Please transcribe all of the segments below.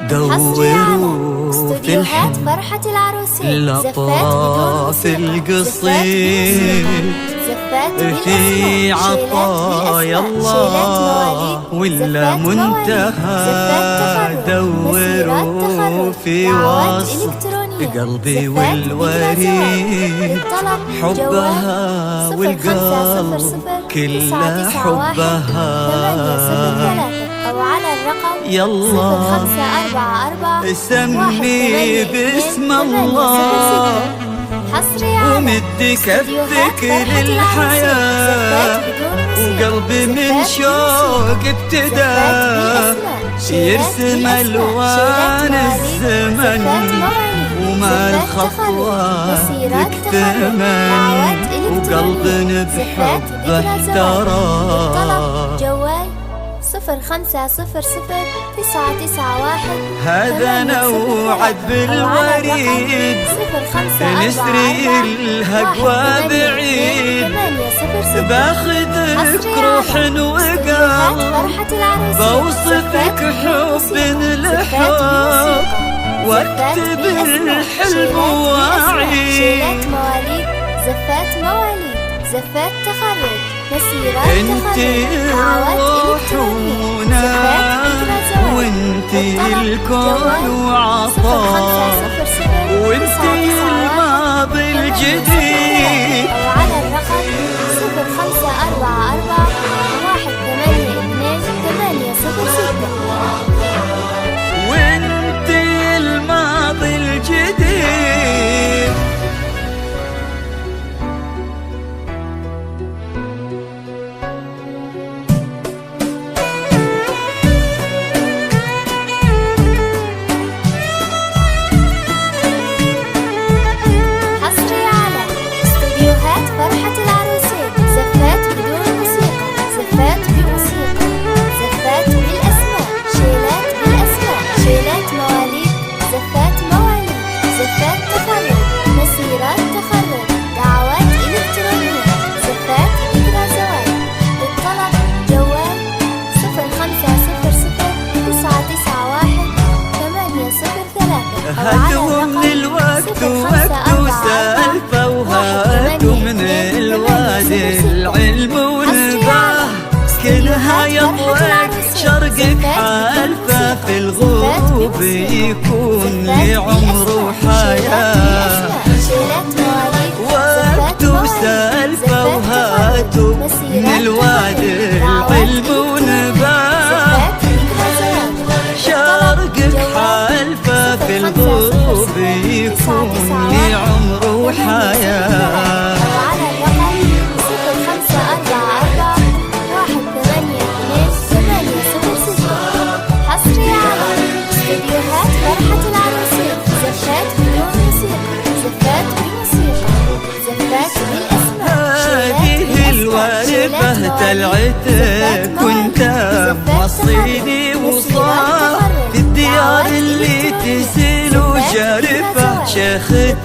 دوروا في استوديوهات فرحة العروسين، لطاف القصيد في عطايا الله ولا منتهى. دوروا في وسط قلبي والوريد حبها والقلب كله حبها. أو على الرقم يلا 0544 سمي باسم الله ومد كفك للحياة وقلبي من شوق ابتدى يرسم ألوان الزمن وما الخطوات تكتمل وقلبنا بحبه ترى. جوال 05009991 هذا نوعد بالوريد نسري الهقوى بعيد باخذك روح وقلب بوصفك حب لحب واكتب الحلم واعيد. زفات مواليد، زفات تخرج، مسيرات انتي روحنا وانتي الكون وعطاء وانتي الماضي الجديد. أو على الرقم 0544182806 وانتي الماضي الجديد. هاتوا من الوقت وسالفة وهاتوا من الوادي العلم والنباه كلها يطلق شرقك حالفة في الغروب يكون لعمر وحياة. وقت وسالفة وهاتوا من الوادي العلم ونباه شرقك حالفة في الغروب يكون لعمر وحياة. على الرقم 0544182806 حصري على استوديوهات فرحة العروسين. زفات بدون موسيقى، زفات بموسيقى، زفات بالأسماء. هذه الوارفة تلعتك وانت مصيدي وصار في الديار اللي تسيل وجارفة شيخة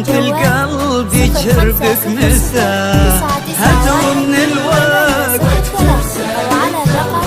في القلب يجربك مساء. هاتوا من الوقت وعلى الرقم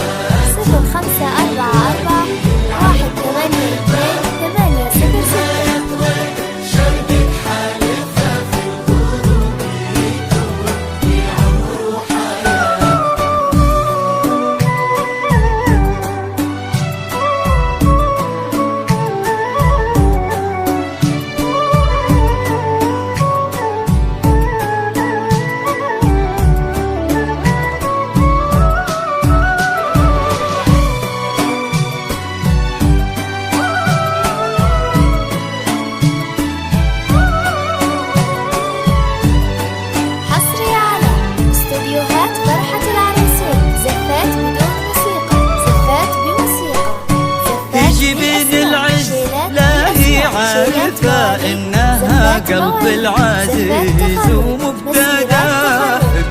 0544182806 إنها قلب العزيز ومبتدى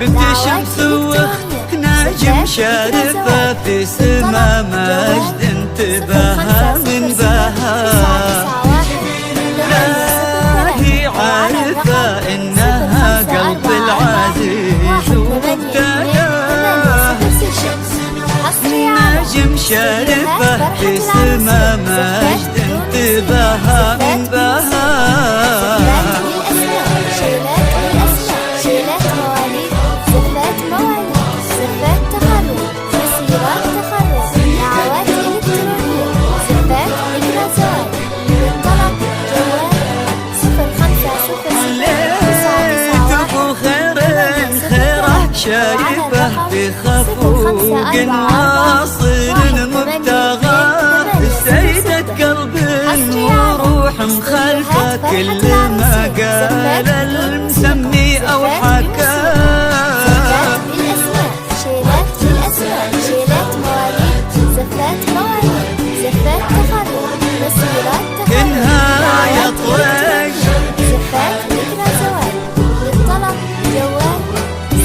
بنت شمس واخت نجم شارفة في سما مجد انتباها من بها. لا هي عارفة إنها قلب العزيز ومبتدى نجم شارفة في سما مجد شوق واصل مبتغى سيدة قلب وروح مخلفة كل ما قال المسمي أو حكى. شيلات بالأسماء شيلات مواليد زفات مواليد زفات تخرج مسيرات كنها يا طويل زفات ذكرى زواج للطلب جوال 0506-991-803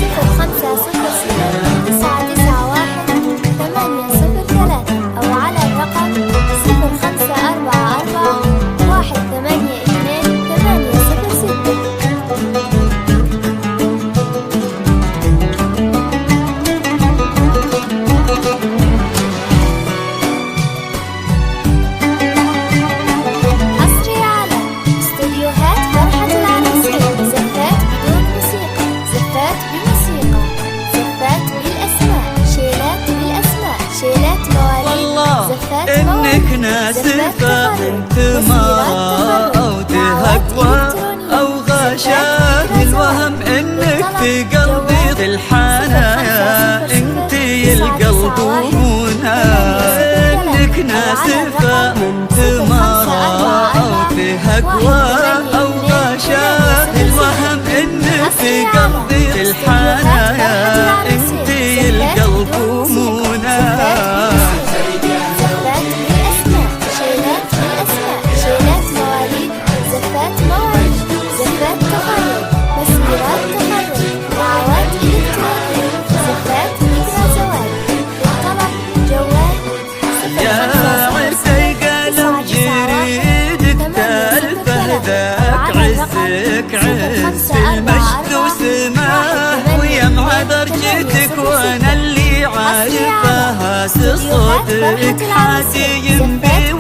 أو على الرقم 0544-182-806. إنك ناسفة ثمارة أو تهكوى أو غشاء الوهم إنك في قلبي الحنايا انتي القلب ومنى. إنك ناسفة ثمارة أو تهكوى أو غشاء الوهم إنك في قلبي الحنايا انتي القلب ومنى. عزك عز المجد وسماه ويا درجتك وانا اللي عارفها صدق حاسين بي